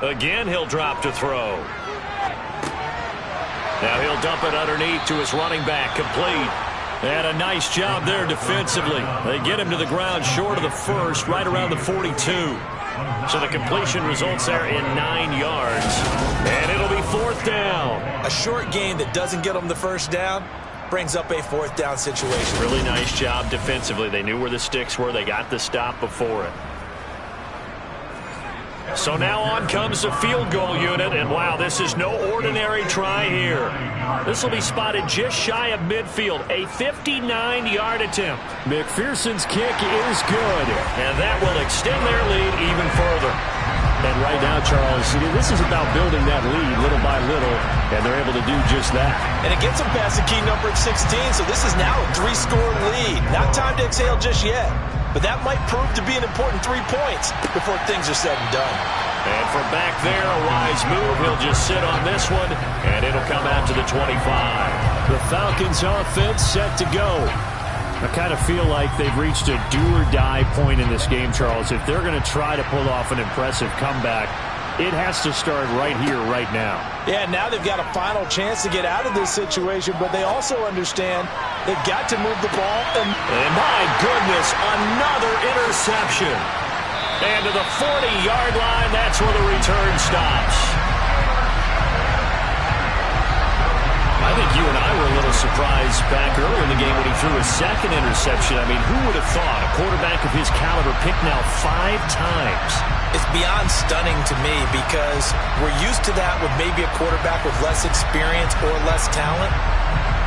Again, he'll drop to throw. Now he'll dump it underneath to his running back, complete. And a nice job there defensively. They get him to the ground short of the first, right around the 42. So the completion results there in 9 yards. And it'll be 4th down. A short gain that doesn't get them the first down brings up a 4th down situation. Really nice job defensively. They knew where the sticks were. They got the stop before it. So now on comes the field goal unit, and wow, this is no ordinary try here. This will be spotted just shy of midfield, a 59-yard attempt. McPherson's kick is good. And that will extend their lead even further. And right now, Charles, this is about building that lead little by little, and they're able to do just that. And it gets them past the key number at 16, so this is now a 3-score lead. Not time to exhale just yet. But that might prove to be an important 3 points before things are said and done. And from back there, a wise move. He'll just sit on this one, and it'll come out to the 25. The Falcons offense set to go. I kind of feel like they've reached a do-or-die point in this game, Charles. If they're going to try to pull off an impressive comeback, it has to start right here, right now. Yeah, now they've got a final chance to get out of this situation, but they also understand they've got to move the ball. And my goodness, another interception. And to the 40-yard line, that's where the return stops. I think you and I were a little surprised back early in the game when he threw his second interception. I mean, who would have thought a quarterback of his caliber picked now 5 times? It's beyond stunning to me because we're used to that with maybe a quarterback with less experience or less talent.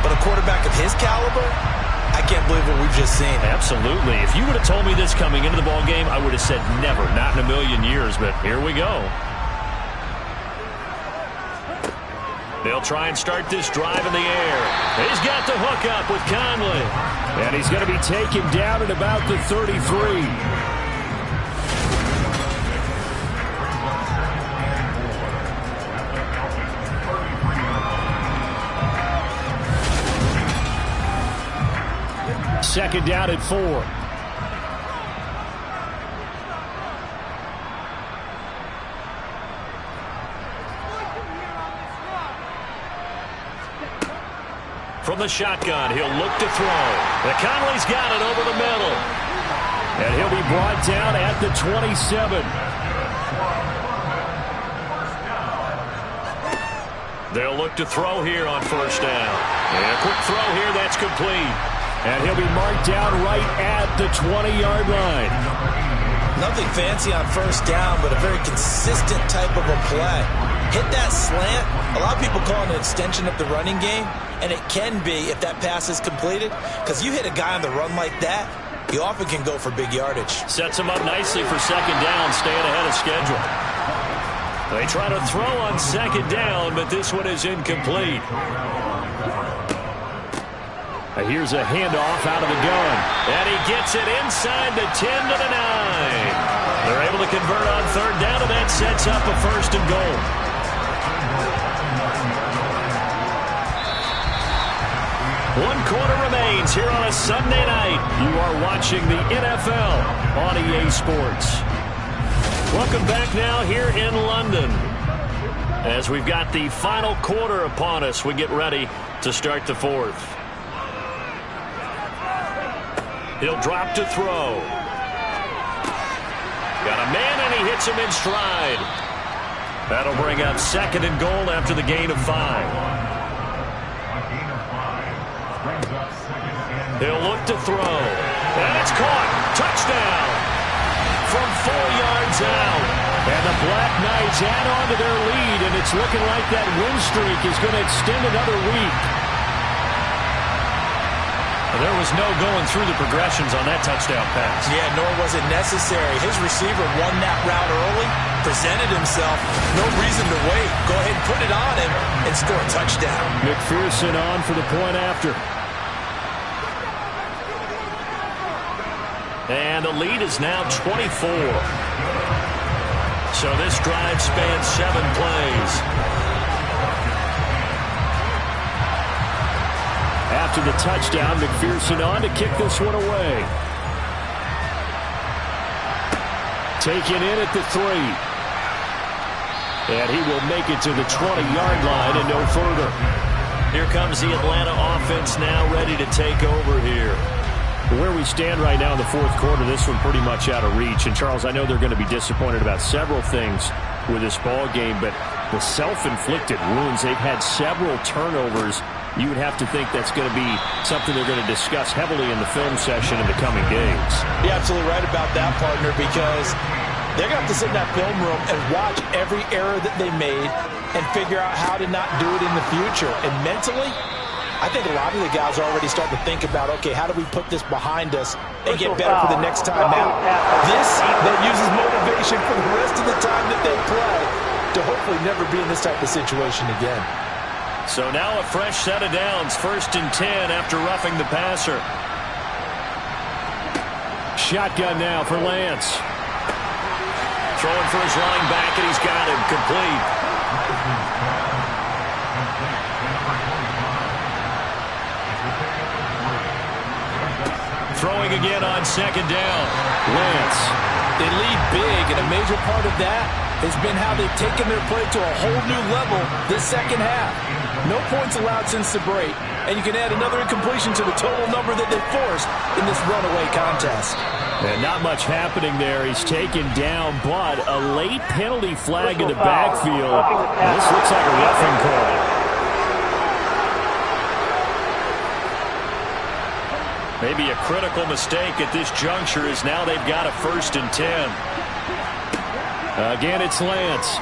But a quarterback of his caliber, I can't believe what we've just seen. Absolutely. If you would have told me this coming into the ball game, I would have said never, not in a million years. But here we go. They'll try and start this drive in the air. He's got the hook up with Conley. And he's going to be taken down at about the 33. Second down at 4. From the shotgun, he'll look to throw. The Conley's got it over the middle. And he'll be brought down at the 27. They'll look to throw here on first down. And a quick throw here, that's complete. And he'll be marked down right at the 20-yard line. Nothing fancy on first down, but a very consistent type of a play. Hit that slant. A lot of people call it an extension of the running game, and it can be if that pass is completed, because you hit a guy on the run like that, you often can go for big yardage. Sets him up nicely for second down, staying ahead of schedule. They try to throw on second down, but this one is incomplete. Here's a handoff out of the gun. And he gets it inside the 10 to the 9. They're able to convert on third down, and that sets up a first and goal. One quarter remains here on a Sunday night. You are watching the NFL on EA Sports. Welcome back now here in London. As we've got the final quarter upon us, we get ready to start the fourth. He'll drop to throw. Got a man, and he hits him in stride. That'll bring up second and goal after the gain of 5. He'll look to throw. And it's caught. Touchdown. From 4 yards out. And the BlackKnights add on to their lead, and it's looking like that win streak is going to extend another week. There was no going through the progressions on that touchdown pass. Yeah, nor was it necessary. His receiver won that route early, presented himself. No reason to wait. Go ahead and put it on him and score a touchdown. McPherson on for the point after. And the lead is now 24. So this drive spans 7 plays. After the touchdown, McPherson on to kick this one away. Taken in at the 3. And he will make it to the 20-yard line and no further. Here comes the Atlanta offense now ready to take over here. Where we stand right now in the fourth quarter, this one pretty much out of reach. And, Charles, I know they're going to be disappointed about several things with this ball game, but the self-inflicted wounds, they've had several turnovers. You would have to think that's going to be something they're going to discuss heavily in the film session in the coming days. You're absolutely right about that, partner, because they're going to have to sit in that film room and watch every error that they made and figure out how to not do it in the future. And mentally, I think a lot of the guys are already starting to think about, okay, how do we put this behind us and get better for the next time out? This that uses motivation for the rest of the time that they play to hopefully never be in this type of situation again. So now a fresh set of downs, 1st and 10 after roughing the passer. Shotgun now for Lance. Throwing for his running back, and he's got him complete. Throwing again on 2nd down. Lance, they lead big, and a major part of that, has been how they've taken their play to a whole new level this second half. No points allowed since the break, and you can add another incompletion to the total number that they forced in this runaway contest. And not much happening there. He's taken down, but a late penalty flag in the backfield. This looks like a roughing call. Maybe a critical mistake at this juncture is now they've got a 1st and 10. Again, it's Lance.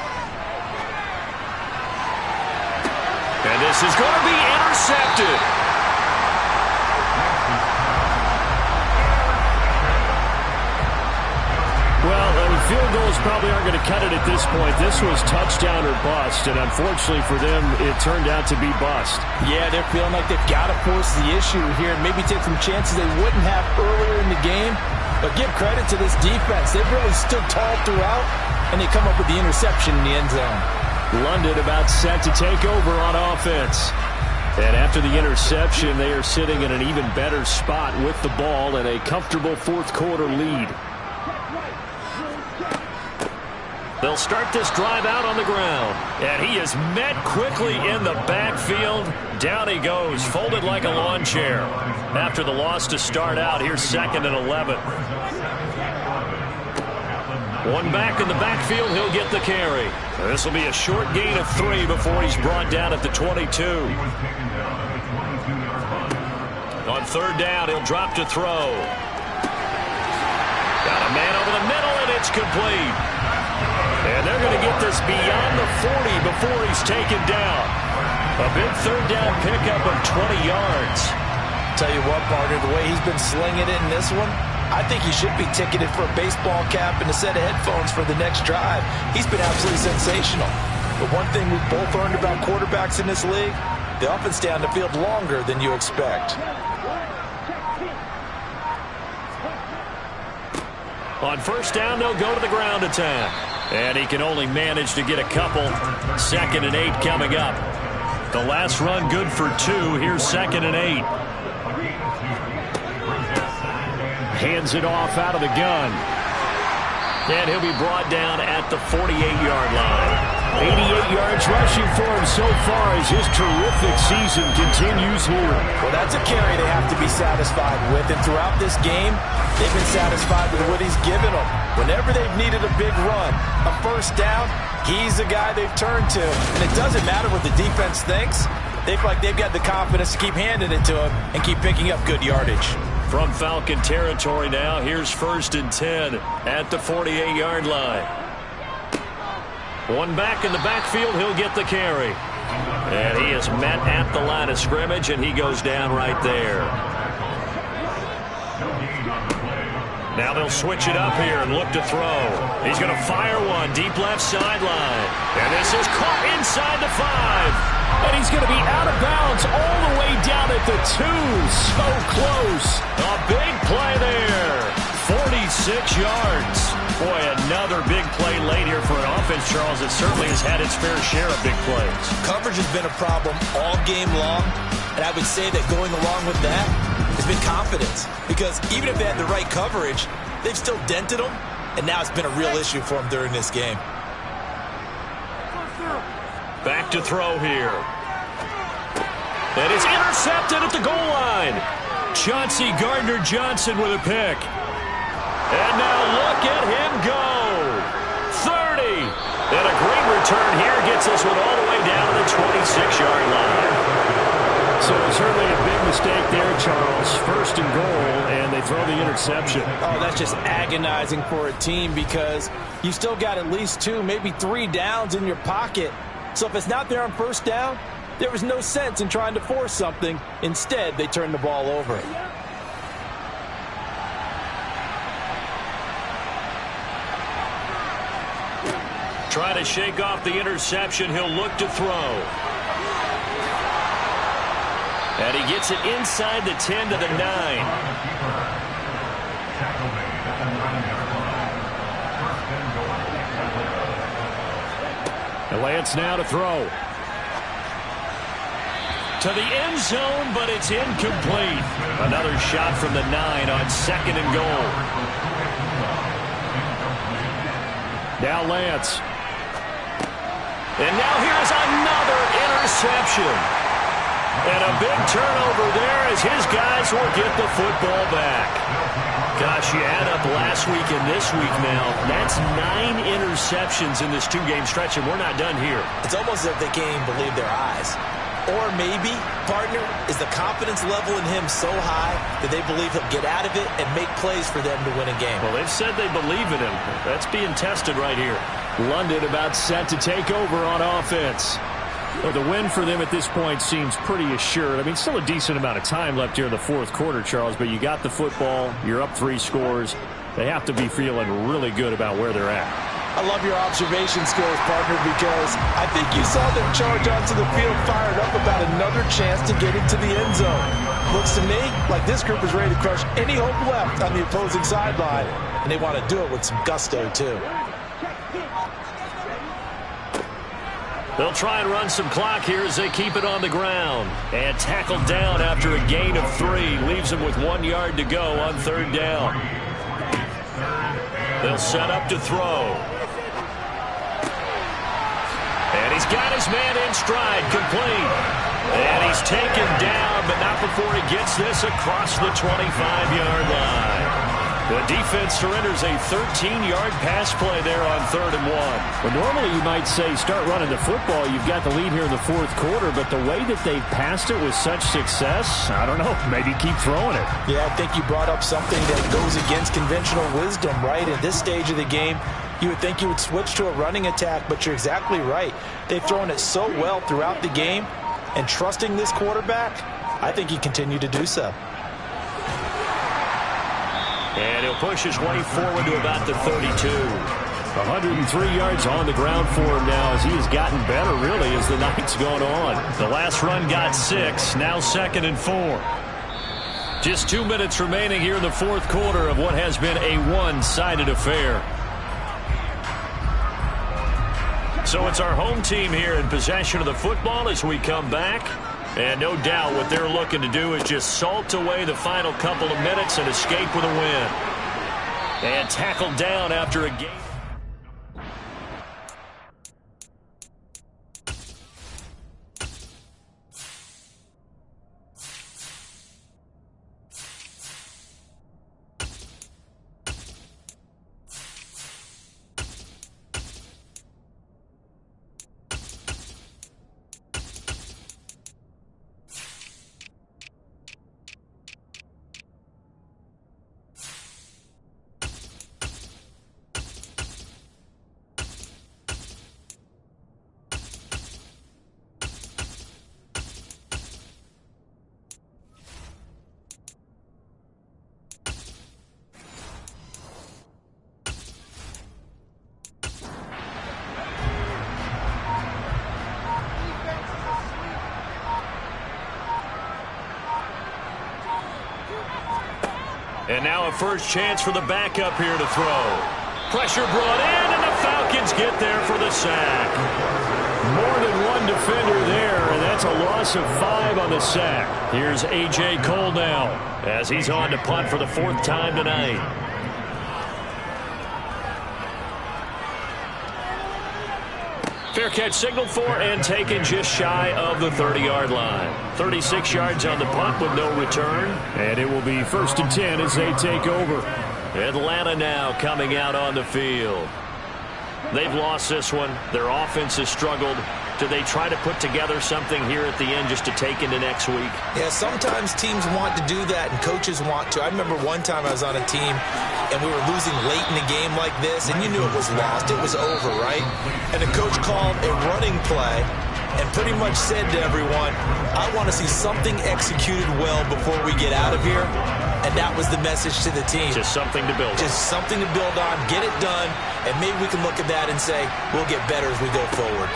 And this is going to be intercepted. Well, field goals probably aren't going to cut it at this point. This was touchdown or bust, and unfortunately for them, it turned out to be bust. Yeah, they're feeling like they've got to force the issue here and maybe take some chances they wouldn't have earlier in the game. But give credit to this defense. They've really stood tall throughout, and they come up with the interception in the end zone. London about set to take over on offense. And after the interception, they are sitting in an even better spot with the ball and a comfortable 4th quarter lead. They'll start this drive out on the ground. And he is met quickly in the backfield. Down he goes, folded like a lawn chair. After the loss to start out, here's 2nd and 11. One back in the backfield, he'll get the carry. This will be a short gain of 3 before he's brought down at the 22. On 3rd down, he'll drop to throw. Got a man over the middle, and it's complete. And they're going to get this beyond the 40 before he's taken down. A big 3rd down pickup of 20 yards. Tell you what, partner, the way he's been slinging it in this one, I think he should be ticketed for a baseball cap and a set of headphones for the next drive. He's been absolutely sensational. But one thing we've both learned about quarterbacks in this league, they often stay on the field longer than you expect. On 1st down, they'll go to the ground attack. And he can only manage to get a couple. 2nd and 8 coming up. The last run good for 2. Here's 2nd and 8. Hands it off out of the gun. And he'll be brought down at the 48-yard line. 88 yards rushing for him so far as his terrific season continues here. Well, that's a carry they have to be satisfied with. And throughout this game, they've been satisfied with what he's given them. Whenever they've needed a big run, a 1st down, he's the guy they've turned to. And it doesn't matter what the defense thinks. They feel like they've got the confidence to keep handing it to him and keep picking up good yardage. From Falcon territory now, here's 1st and 10 at the 48-yard line. One back in the backfield, he'll get the carry. And he is met at the line of scrimmage, and he goes down right there. Now they'll switch it up here and look to throw. He's going to fire one deep left sideline. And this is caught inside the 5. And he's going to be out of bounds all the way down at the 2. So close. A big play there. 46 yards. Boy, another big play late here for an offense, Charles, that certainly has had its fair share of big plays. Coverage has been a problem all game long, and I would say that going along with that has been confidence. Because even if they had the right coverage, they've still dented them, and now it's been a real issue for them during this game. Back to throw here. And it's intercepted at the goal line. Chauncey Gardner-Johnson with a pick. And now look at him go. 30. And a great return here gets this one all the way down to the 26-yard line. So certainly a big mistake there, Charles. 1st and goal, and they throw the interception. Oh, that's just agonizing for a team because you still got at least 2, maybe 3 downs in your pocket. So if it's not there on 1st down, there was no sense in trying to force something. Instead, they turn the ball over. Trying to shake off the interception. He'll look to throw. And he gets it inside the 10 to the 9. And Lance now to throw. To the end zone, but it's incomplete. Another shot from the 9 on 2nd and goal. Now Lance. And now here's another interception. And a big turnover there as his guys will get the football back. Gosh, you add up last week and this week now. That's 9 interceptions in this 2-game stretch, and we're not done here. It's almost as if they can't even believe their eyes. Or maybe, partner, is the confidence level in him so high that they believe he'll get out of it and make plays for them to win a game. Well, they've said they believe in him. That's being tested right here. London about set to take over on offense. Well, the win for them at this point seems pretty assured. I mean, still a decent amount of time left here in the fourth quarter, Charles, but you got the football. You're up 3 scores. They have to be feeling really good about where they're at. I love your observation skills, partner, because I think you saw them charge onto the field fired up about another chance to get into the end zone. Looks to me like this group is ready to crush any hope left on the opposing sideline, and they want to do it with some gusto, too. They'll try and run some clock here as they keep it on the ground. And tackled down after a gain of 3. Leaves them with 1 yard to go on 3rd down. They'll set up to throw. And he's got his man in stride, complete. And he's taken down, but not before he gets this across the 25-yard line. The defense surrenders a 13-yard pass play there on 3rd and 1. Well, normally you might say start running the football. You've got the lead here in the fourth quarter, but the way that they've passed it with such success, I don't know, maybe keep throwing it. Yeah, I think you brought up something that goes against conventional wisdom, right? At this stage of the game, you would think you would switch to a running attack, but you're exactly right. They've thrown it so well throughout the game, and trusting this quarterback, I think you continue to do so. And he'll push his way forward to about the 32. 103 yards on the ground for him now as he has gotten better, really, as the night's gone on. The last run got 6, now 2nd and 4. Just 2 minutes remaining here in the fourth quarter of what has been a one-sided affair. So it's our home team here in possession of the football as we come back. And no doubt what they're looking to do is just salt away the final couple of minutes and escape with a win. And tackled down after a game. And now a first chance for the backup here to throw. Pressure brought in, and the Falcons get there for the sack. More than one defender there, and that's a loss of 5 on the sack. Here's A.J. Cole now as he's on to punt for the 4th time tonight. Fair catch signaled for and taken just shy of the 30-yard line. 36 yards on the punt with no return. And it will be 1st and 10 as they take over. Atlanta now coming out on the field. They've lost this one. Their offense has struggled. Do they try to put together something here at the end just to take into next week? Yeah, sometimes teams want to do that and coaches want to. I remember one time I was on a team and we were losing late in a game like this, and you knew it was lost. It was over, right? And the coach called a running play and pretty much said to everyone, I want to see something executed well before we get out of here. And that was the message to the team. Just something to build on. Just something to build on, get it done, and maybe we can look at that and say, we'll get better as we go forward.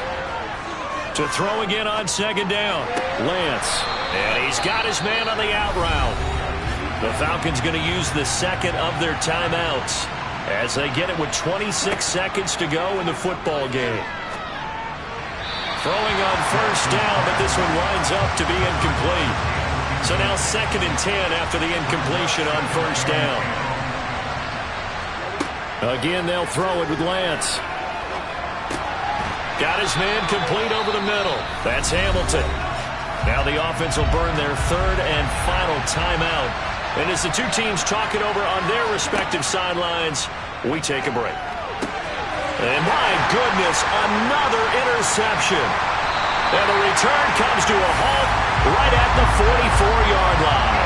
To throw again on 2nd down. Lance. And he's got his man on the out route. The Falcons going to use the 2nd of their timeouts as they get it with 26 seconds to go in the football game. Throwing on 1st down, but this one winds up to be incomplete. So now 2nd and 10 after the incompletion on 1st down. Again, they'll throw it with Lance. Got his man complete over the middle. That's Hamilton. Now the offense will burn their third and final timeout. And as the two teams talk it over on their respective sidelines, we take a break. And my goodness, another interception. And the return comes to a halt right at the 44-yard line.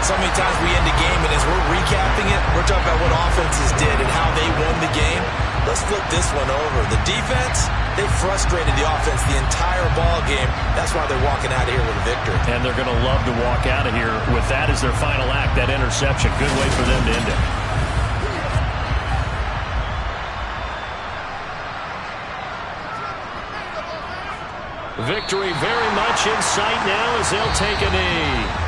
So many times we end a game, and as we're recapping it, we're talking about what offenses did and how they won the game. Let's flip this one over. The defense, they frustrated the offense the entire ball game. That's why they're walking out of here with a victory. And they're going to love to walk out of here with that as their final act, that interception. Good way for them to end it. Victory very much in sight now as they'll take a knee.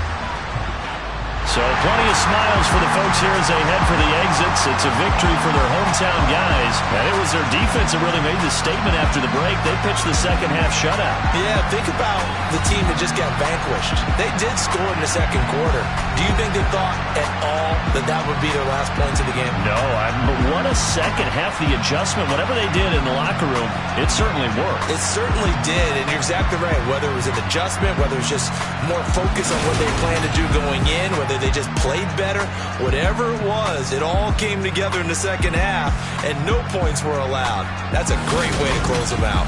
So plenty of smiles for the folks here as they head for the exits. It's a victory for their hometown guys. And it was their defense that really made the statement after the break. They pitched the second half shutout. Yeah, think about the team that just got vanquished. They did score in the second quarter. Do you think they thought at all that that would be their last points of the game? No, but what a second half. The adjustment, whatever they did in the locker room, it certainly worked. It certainly did, and you're exactly right. Whether it was an adjustment, whether it was just more focus on what they planned to do going in, whether they just played better, whatever it was, it all came together in the second half, and no points were allowed. That's a great way to close them out.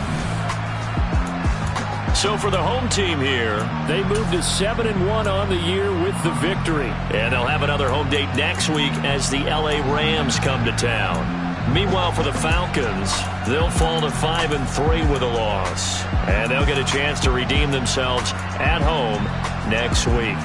So for the home team here, they moved to 7-1 on the year with the victory. And they'll have another home date next week as the LA Rams come to town. Meanwhile, for the Falcons, they'll fall to 5-3 with a loss. And they'll get a chance to redeem themselves at home next week.